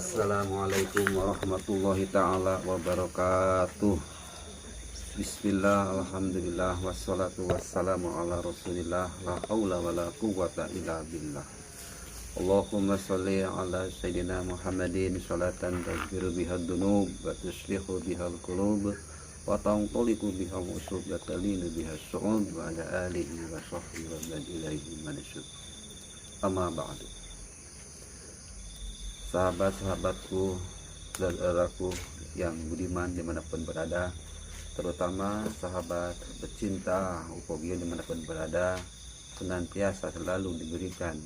Assalamualaikum warahmatullahi ta'ala wabarakatuh. Bismillah, alhamdulillah, wassalatu wassalamu ala rasulillah, la hawla wa la quwwata illa billah. Allahumma salli ala sayyidina Muhammadin salatan tazbiru bihad dunub wa tuslihu bihal qulub wa tanqaliku bihal usub wa talinu bihal su'ud wa ala alihi wa sahbihi wa man ilaihi manasub. Amma ba'du. Sahabat-sahabatku, saudaraku yang budiman dimanapun berada, terutama sahabat pecinta Upogio dimanapun berada, senantiasa selalu diberikan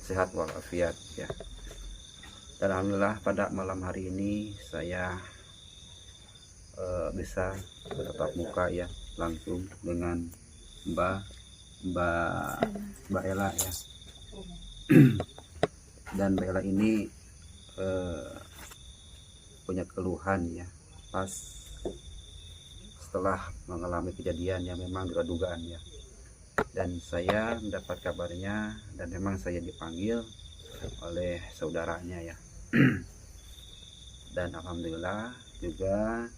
sehat walafiat ya. Dan alhamdulillah pada malam hari ini saya bisa bertatap muka ya langsung dengan Mbak Ella ya. Dan Mbak Ella ini punya keluhan ya pas setelah mengalami kejadian yang memang dugaan ya, dan saya mendapat kabarnya dan memang saya dipanggil oleh saudaranya ya. Dan alhamdulillah juga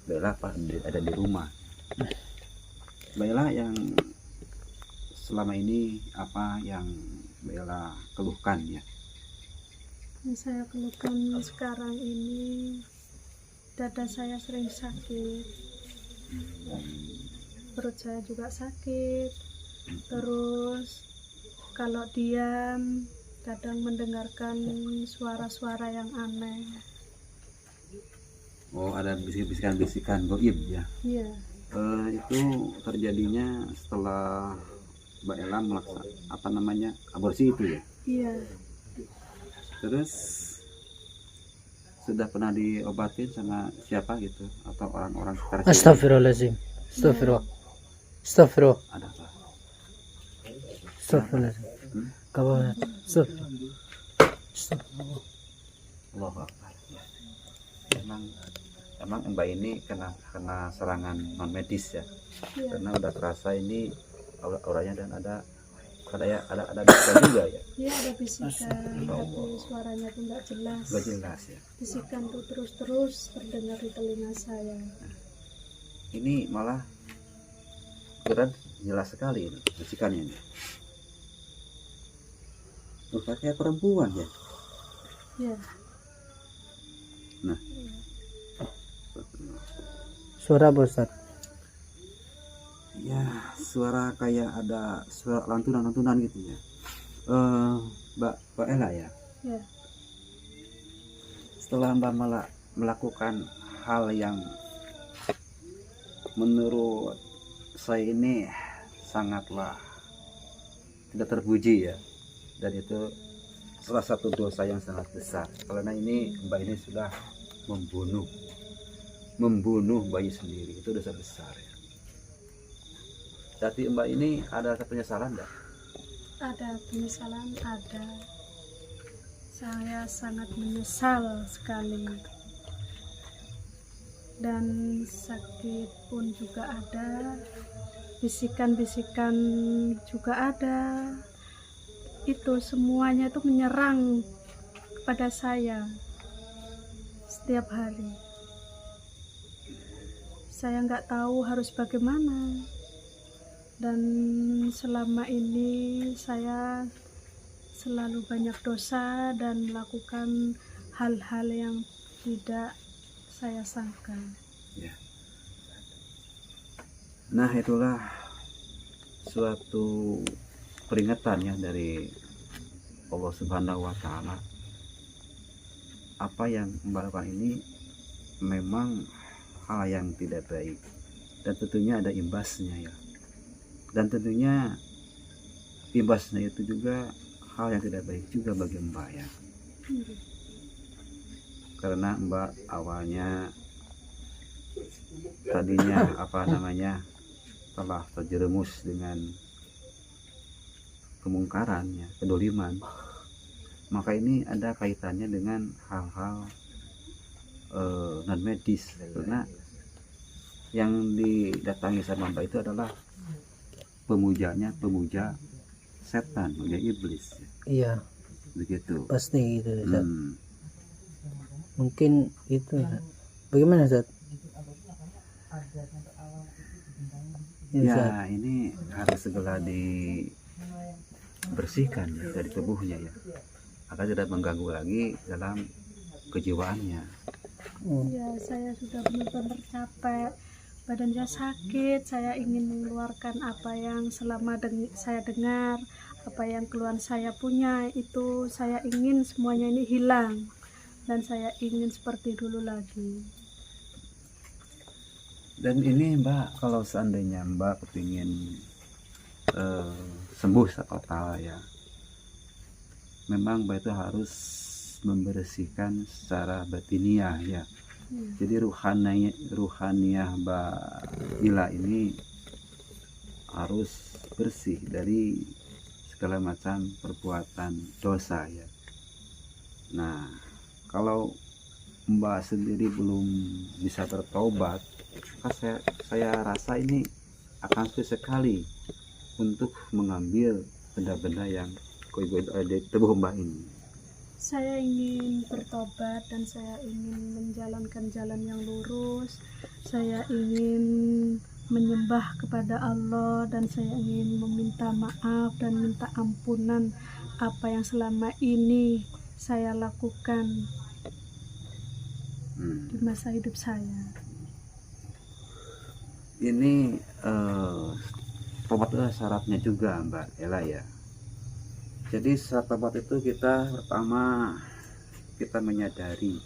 Bella ada di rumah. Bella, yang selama ini apa yang Bella keluhkan ya? Yang saya keluhkan sekarang ini, dada saya sering sakit, perut saya juga sakit, terus kalau diam kadang mendengarkan suara-suara yang aneh. Oh, ada bisikan-bisikan goib ya? Iya. Itu terjadinya setelah Mbak Ella melaksanakan aborsi itu ya? Iya. Terus sudah pernah diobatin sama siapa gitu atau orang-orang sekitar sini? Astagfirullahaladzim. Astagfirullah. Ada apa? Astagfirullahaladzim. Kawan. Allahu Akbar ya. Emang Mbak ini kena serangan non medis ya? Iya. Karena udah terasa ini auranya dan ada bisikan juga ya? Iya, ada bisikan, tapi suaranya tuh nggak jelas. Nggak jelas ya? Bisikan tuh terus terdengar di telinga saya. Ini malah berat jelas sekali ini bisikannya ini. Kayak perempuan ya? Iya. Nah, Suara Ustaz. ya suara kayak ada suara lantunan gitu ya. Mbak Ella ya? Iya. Setelah Mbak melakukan hal yang menurut saya ini sangatlah tidak terpuji ya, dan itu salah satu dosa yang sangat besar, karena ini Mbak ini sudah membunuh bayi sendiri, itu dosa besar ya. Jadi Mbak ini ada penyesalan enggak? Ada penyesalan, ada. Saya sangat menyesal sekali. Dan sakit pun juga ada. Bisikan-bisikan juga ada. Itu semuanya itu menyerang kepada saya setiap hari. Saya nggak tahu harus bagaimana. Dan selama ini saya selalu banyak dosa dan melakukan hal-hal yang tidak saya sangka. Ya. Nah, itulah suatu peringatan ya dari Allah Subhanahu wa Ta'ala. Apa yang Mbak lakukan ini memang hal yang tidak baik, dan tentunya ada imbasnya ya. Dan tentunya imbasnya itu juga hal yang tidak baik juga bagi Mbak ya. Karena Mbak awalnya tadinya telah terjerumus dengan kemungkaran ya, kedoliman. Maka ini ada kaitannya dengan hal-hal non medis, karena yang didatangi sama Mbak itu adalah pemuja setan, pemuja iblis. Iya. begitu. pasti gitu Ustaz. Hmm. Mungkin itu Ustaz. Bagaimana Ustaz? Ya, Ustaz. Ya, ini harus segera dibersihkan ya, dari tubuhnya ya, agar tidak mengganggu lagi dalam kejiwaannya. Ya, saya sudah benar-benar capek. Badan saya sakit. Saya ingin mengeluarkan apa yang selama saya dengar, apa yang keluhan saya punya itu saya ingin semuanya ini hilang dan saya ingin seperti dulu lagi. Dan ini Mbak, kalau seandainya Mbak kepingin sembuh total ya, memang Mbak itu harus membersihkan secara batiniah ya. Jadi ruhaniah Mbak Ila ini harus bersih dari segala macam perbuatan dosa ya. Nah, kalau Mbak sendiri belum bisa bertobat, maka saya rasa ini akan sulit sekali untuk mengambil benda-benda yang ada di tubuh Mbak ini. Saya ingin bertobat dan saya ingin menjalankan jalan yang lurus. Saya ingin menyembah kepada Allah dan saya ingin meminta maaf dan minta ampunan apa yang selama ini saya lakukan di masa hidup saya. Ini tobat itu syaratnya juga Mbak Ella ya. Jadi saat tobat itu kita pertama kita menyadari,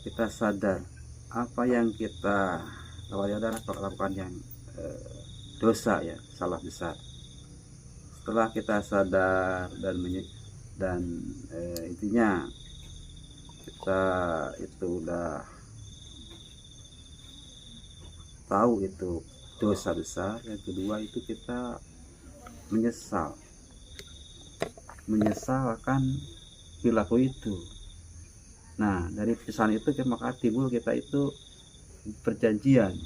kita sadar apa yang kita lakukan yang dosa ya, salah besar. Setelah kita sadar dan intinya kita itu udah tahu itu dosa besar, yang kedua itu kita menyesal akan perilaku itu. Nah, dari penyesalan itu maka timbul kita itu perjanjian.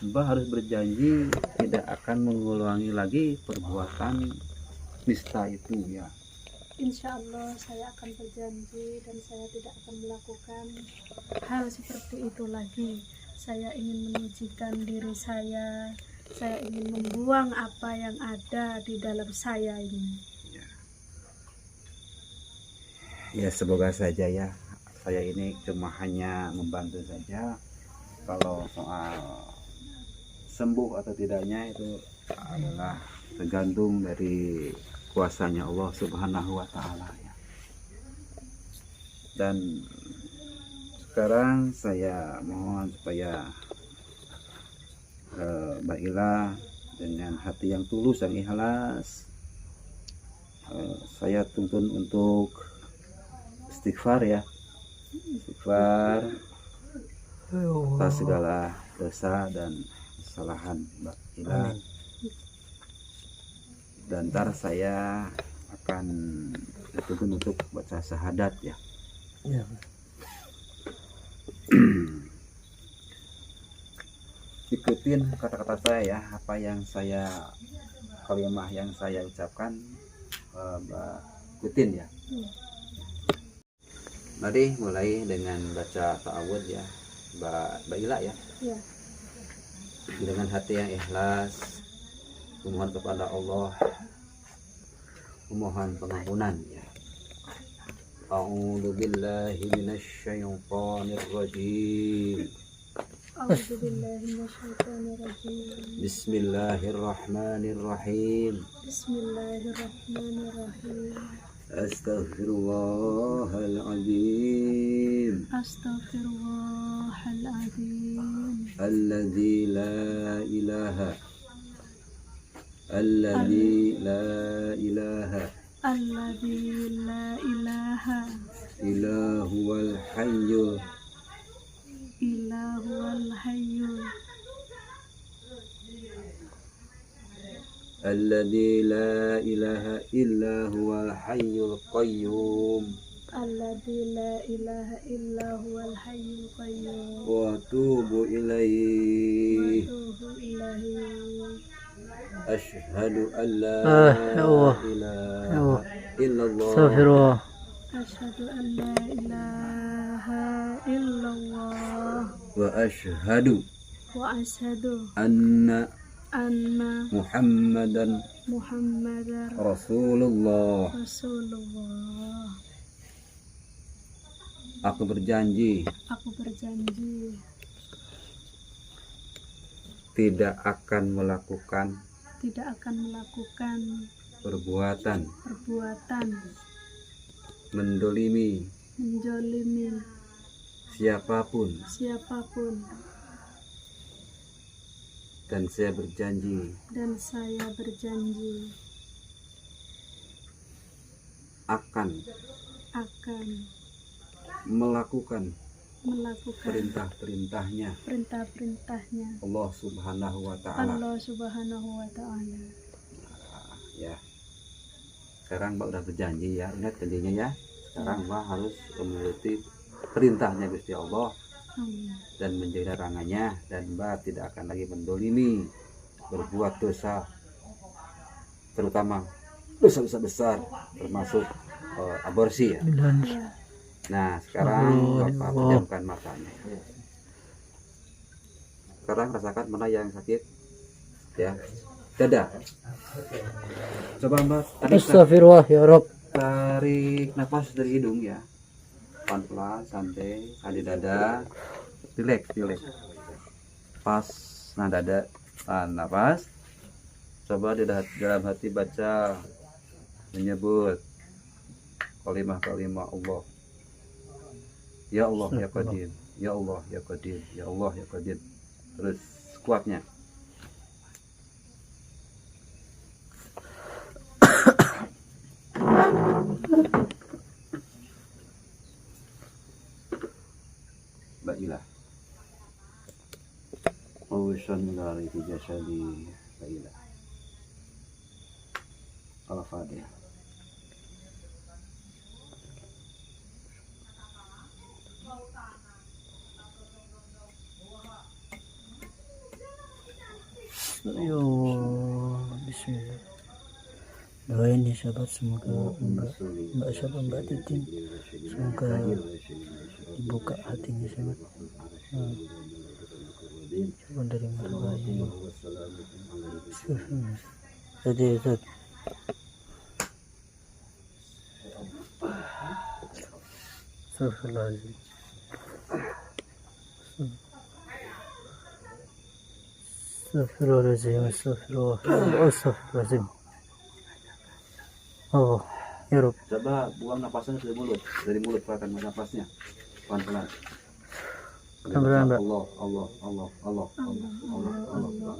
Mbak harus berjanji tidak akan mengulangi lagi perbuatan nista itu ya. Insya Allah saya akan berjanji dan saya tidak akan melakukan hal seperti itu lagi. Saya ingin menyucikan diri saya ingin membuang apa yang ada di dalam saya ini. Ya, semoga saja ya. Saya ini cuma hanya membantu saja. Kalau soal sembuh atau tidaknya itu adalah tergantung dari kuasanya Allah Subhanahu wa Ta'ala ya. Dan sekarang saya mohon supaya Mbak Ila dengan hati yang tulus dan ikhlas, saya tuntun untuk istighfar ya, istighfar atas segala dosa dan kesalahan Mbak Ila. Dan ntar saya akan dituntun untuk baca syahadat ya. Ya. Ikutin kata-kata saya ya, apa yang saya kalimat yang saya ucapkan, Mbak ikutin ya. Mari mulai dengan baca ta'awudz ya, Mbak Ila ya. Ya. Dengan hati yang ikhlas, memohon kepada Allah, memohon pengampunan ya. A'udzu billahi minasyaitonir rajim. A'udzu billahi minasyaitonir rajim. Bismillahirrahmanirrahim. Bismillahirrahmanirrahim. Astaghfirullahaladzim. Astaghfirullahaladzim. Alladzi la ilaha Alladzi la ilaha Alladzi la ilaha illa huwal hayyul illa huwal hayyul Alladzi la ilaha illa huwal hayyul qayyum Alladzi la ilaha illa huwal hayyul qayyum wa atubu ilaihi Atubu ilaihi. asyhadu an la Allah. ilaha Allah. illallah Astagfirullah. Asyhadu an la ilaha illallah wa asyhadu wa asyhadu anna anna Muhammadan Muhammadar Rasulullah. Rasulullah. Aku berjanji Aku berjanji tidak akan melakukan perbuatan perbuatan mendolimi menjolimi siapapun, siapapun, dan saya berjanji dan saya berjanji akan akan melakukan melakukan perintah-perintahnya perintah-perintahnya Allah Subhanahu wa Ta'ala. Allah Subhanahu wa Ta'ala. Ya, sekarang Mbak udah berjanji ya, ingat janjinya ya. Sekarang Mbak harus menuruti perintahnya Gusti Allah Amin. dan menjauhi larangannya, dan Mbak tidak akan lagi mendolimi, berbuat dosa, terutama dosa-dosa besar termasuk aborsi ya. Dan Ya, Nah sekarang Bapak Allah. pejamkan matanya. Sekarang rasakan mana yang sakit ya, dada. Coba Mbak Astagfirullah ya Rob. tarik nafas dari hidung ya, pelan-pelan, santai, di dada, relax. Pas, nah dada, tahan nafas. Coba di dalam hati baca, menyebut kalimah Allah. Ya Allah ya Qadir, ya Allah ya Qadir, ya Allah ya Qadir. Terus kuatnya. Baiklah. Urusan dari jasadi, baiklah. Al-Fatihah. Ya Bismillah. Doain ya sahabat, semoga Mbak siapa Mbak Titin, semoga dibuka hatinya sahabat. Coba dari mana ya. Tadi Ustaz. Astagfirullahaladzim. Astagfirullahaladzim. Oh, ya Rob. Coba buang napasnya dari mulut. Dari mulut keluarkan napasnya. Pelan-pelan. Pelan-pelan, Mbak. Allah, Allah, Allah, Allah, Allah, Allah, Allah.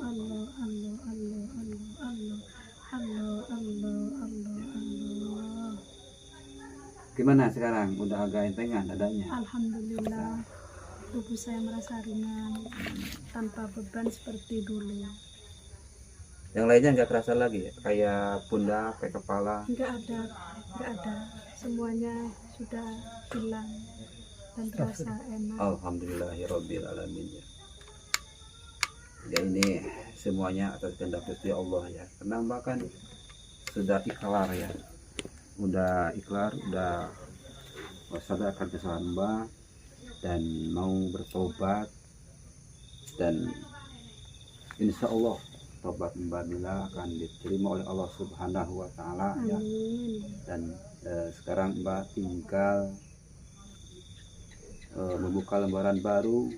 Gimana sekarang? Udah agak entengan dadanya? Alhamdulillah, tubuh saya merasa ringan tanpa beban seperti dulu. Yang lainnya nggak kerasa lagi ya? Kayak pundak, kayak kepala. Nggak ada, semuanya sudah hilang dan terasa enak. Alhamdulillahirabbil alamin ya. Ya ini semuanya atas kehendak Gusti Allah ya. Karena Mbak kan sudah ikhlar ya. Udah ikhlar, udah sadarkan kesalahan Mbak dan mau bertobat, dan insya Allah tobat Mbak Mila akan diterima oleh Allah Subhanahu wa Ta'ala ya. Amin. Dan sekarang Mbak tinggal membuka lembaran baru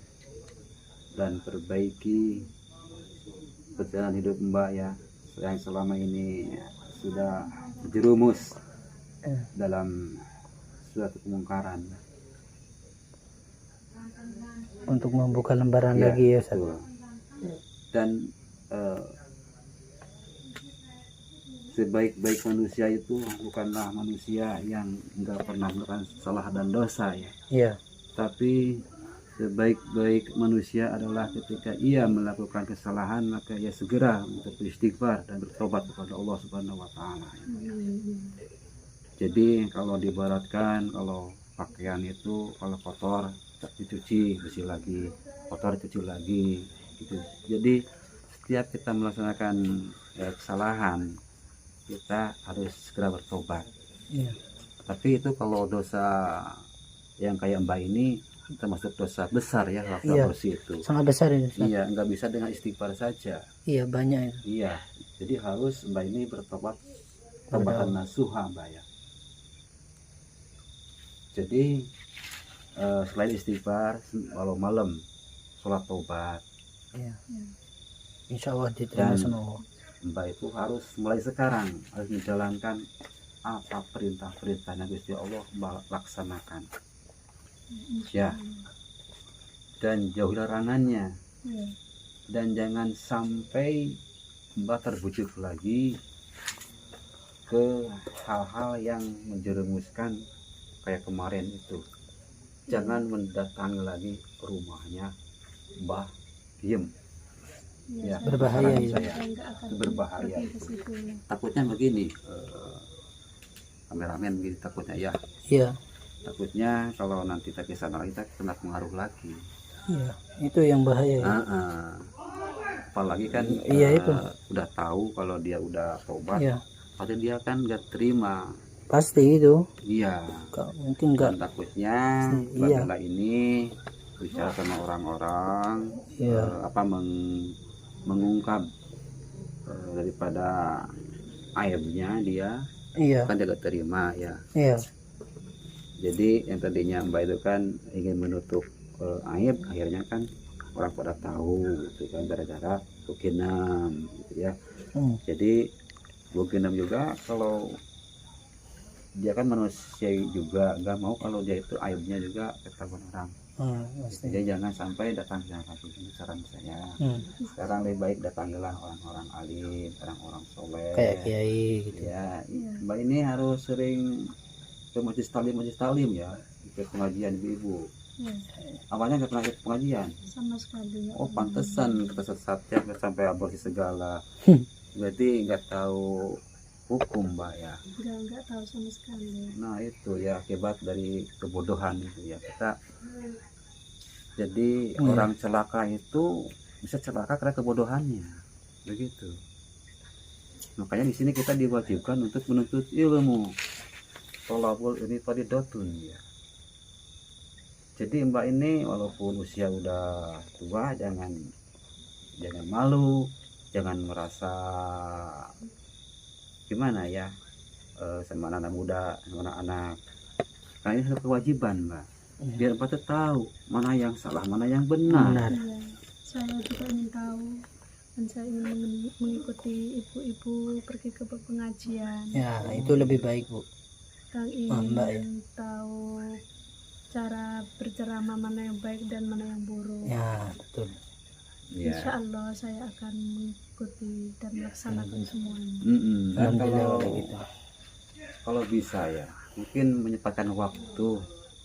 dan perbaiki perjalanan hidup Mbak ya, yang selama ini sudah jerumus dalam suatu kemungkaran. Untuk membuka lembaran Ya, lagi ya Ustaz. betul. Dan sebaik-baik manusia itu bukanlah manusia yang enggak pernah melakukan salah dan dosa ya, Iya. tapi sebaik-baik manusia adalah ketika ia melakukan kesalahan maka ia segera untuk beristighfar dan bertobat kepada Allah Subhanahu wa Ta'ala. Jadi kalau diibaratkan, kalau pakaian itu kalau kotor dicuci, bersih lagi, kotor dicuci lagi gitu. Jadi setiap kita melaksanakan kesalahan, kita harus segera bertobat Iya. Tapi itu kalau dosa yang kayak Mbak ini termasuk dosa besar ya, laka Iya. bersih itu. Sangat besar ini Ustaz. Iya, nggak bisa dengan istighfar saja. Iya, banyak itu. Iya, jadi harus Mbak ini bertobat Kepada tobatan Allah. nasuha Mbak ya. Jadi selain istighfar, walau malam sholat tobat, Iya. Ya. Insya Allah diterima Dan- sama Allah. Mbak itu harus mulai sekarang harus menjalankan apa perintah-perintahnya Gusti Allah, Mbak laksanakan Ya. dan jauhi larangannya, Ya. dan jangan sampai Mbak terbujuk lagi ke hal-hal yang menjerumuskan kayak kemarin itu. Jangan mendatangi lagi ke rumahnya Mbah Diem. Ya, berbahaya saran itu. saya. Saya nggak akan Itu berbahaya pergi itu. ke situ. Takutnya begini, kameramen begini takutnya ya. Iya. Takutnya kalau nanti kita ke sana kita kena pengaruh lagi. Iya. Itu yang bahaya ya. Apalagi kan Iya, itu. udah tahu kalau dia udah tobat, Iya. pasti dia kan nggak terima. Pasti itu. Iya. Mungkin Dan enggak. takutnya Iya. Mbak ini bicara sama orang-orang, Iya. mengungkap daripada aibnya dia, Iya. kan dia gak terima ya. Iya. Jadi yang tadinya Mbak itu kan ingin menutup aib, akhirnya kan orang pada tahu gitu kan, gara-gara bukinam gitu ya. Jadi bukinam juga kalau dia kan manusia juga nggak mau kalau dia itu aibnya juga ketahuan orang. Pasti. Jadi jangan sampai datang ke sana, ini saran saya. Sekarang lebih baik datangilah orang-orang alim, orang-orang soleh. Kayak kiai gitu. Ya, Iya. Mbak ini harus sering ke majlis talim ya, ikut pengajian ibu-ibu. Ya, Awalnya nggak pernah ikut pengajian. sama sekali. Ya. Oh pantesan tersesatnya sampai aborsi segala. Berarti nggak tahu hukum Mbak ya. Nggak tahu sama sekali. Nah itu ya akibat dari kebodohan itu ya kita. Jadi orang celaka itu bisa celaka karena kebodohannya, begitu. Makanya di sini kita diwajibkan untuk menuntut ilmu. Tolabul ini tadi dotun ya. Jadi Mbak ini walaupun usia udah tua, jangan malu, jangan merasa gimana ya sama anak muda, sama anak-anak. Karena ini adalah kewajiban Mbak. Biar Mbak tuh tahu mana yang salah, mana yang benar. Iya, saya juga ingin tahu dan saya ingin mengikuti ibu-ibu pergi ke pengajian. Ya, itu lebih baik, Bu. Dan ingin Mbak ya. tahu cara berceramah mana yang baik dan mana yang buruk. Ya, betul. Ya. Insya Allah saya akan mengikuti dan melaksanakan semuanya. Dan Alhamdulillah kalau gitu. kalau bisa ya, mungkin menyempatkan waktu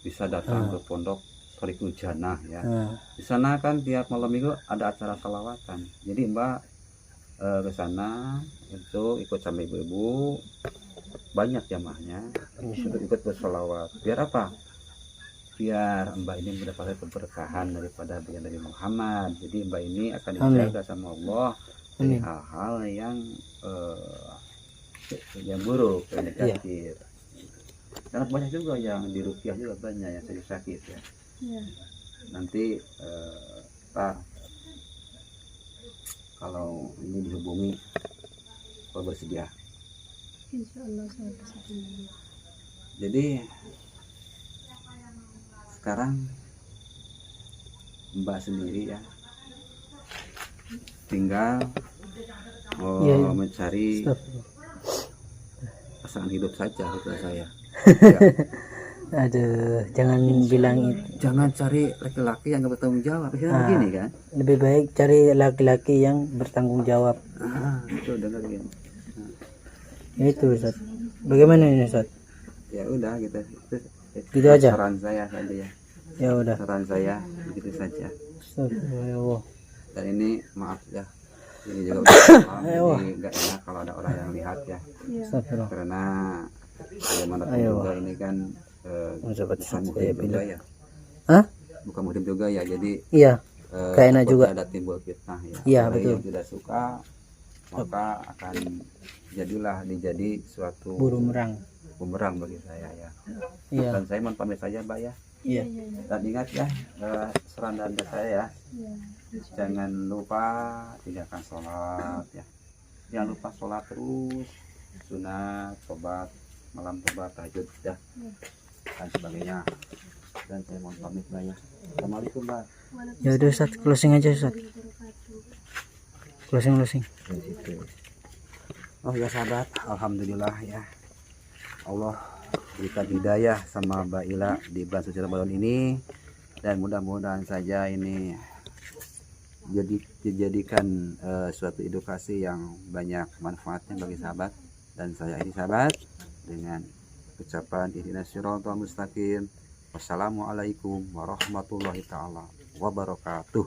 bisa datang ke pondok Thariqul Jannah ya. Di sana kan tiap malam minggu ada acara salawatan. Jadi Mbak ke sana itu ikut sama ibu-ibu, banyak jamaahnya untuk ikut bersalawat. Biar apa? Biar Mbak ini mendapatkan keberkahan daripada baginda Nabi Muhammad. Jadi Mbak ini akan dijaga sama Allah dari hal-hal yang buruk, yang negatif. Karena banyak juga yang di ruqyah juga banyak yang sakit ya. Ya. Nanti Pak kalau ini dihubungi kalau bersedia. Insya Allah saya bersedia. Jadi sekarang Mbak sendiri ya tinggal mencari pasangan hidup saja kata saya. Aduh, jangan bilang itu. Jangan cari laki-laki yang nggak bertanggung jawab ya, begini kan. Lebih baik cari laki-laki yang bertanggung jawab. Itu dengerin. Itu, Ustaz. Bagaimana ini, Ustaz? Ya udah gitu. Gitu aja. Saran saya tadi ya. Ya udah. Saran saya begitu saja. Astagfirullah. Dan ini maaf ya. Ini juga udah jadi nggak enak kalau ada orang yang lihat ya. Ya. Astagfirullah. Karena bagaimanapun juga ini kan bukan muhrim juga ya. Hah? Bukan muhrim juga ya. Jadi Iya. Kayak enak takut juga. ada timbul fitnah ya. Iya, Orang betul. yang tidak suka maka akan dijadi suatu Bumerang. bumerang bagi saya ya. Iya. Dan saya mohon pamit saja Mbak ya. Iya. Dan ingat ya, saran dari saya ya, Iya. jangan lupa tinggalkan sholat ya. Jangan lupa sholat terus, sunat, tobat, malam tobat, tahajud ya, dan sebagainya. Dan saya mohon pamit Mbak ya. Assalamualaikum Mbak. Ya udah Ustaz, closing aja Ustaz. Closing. Dari situ. Oh ya sahabat, alhamdulillah ya, Allah berikan hidayah sama Mbak Ila di bulan suci Ramadan ini, dan mudah-mudahan saja ini dijadikan suatu edukasi yang banyak manfaatnya bagi sahabat. Dan saya ini sahabat dengan ucapan ihdinas siratal mustaqim. Wassalamualaikum warahmatullahi taala wabarakatuh.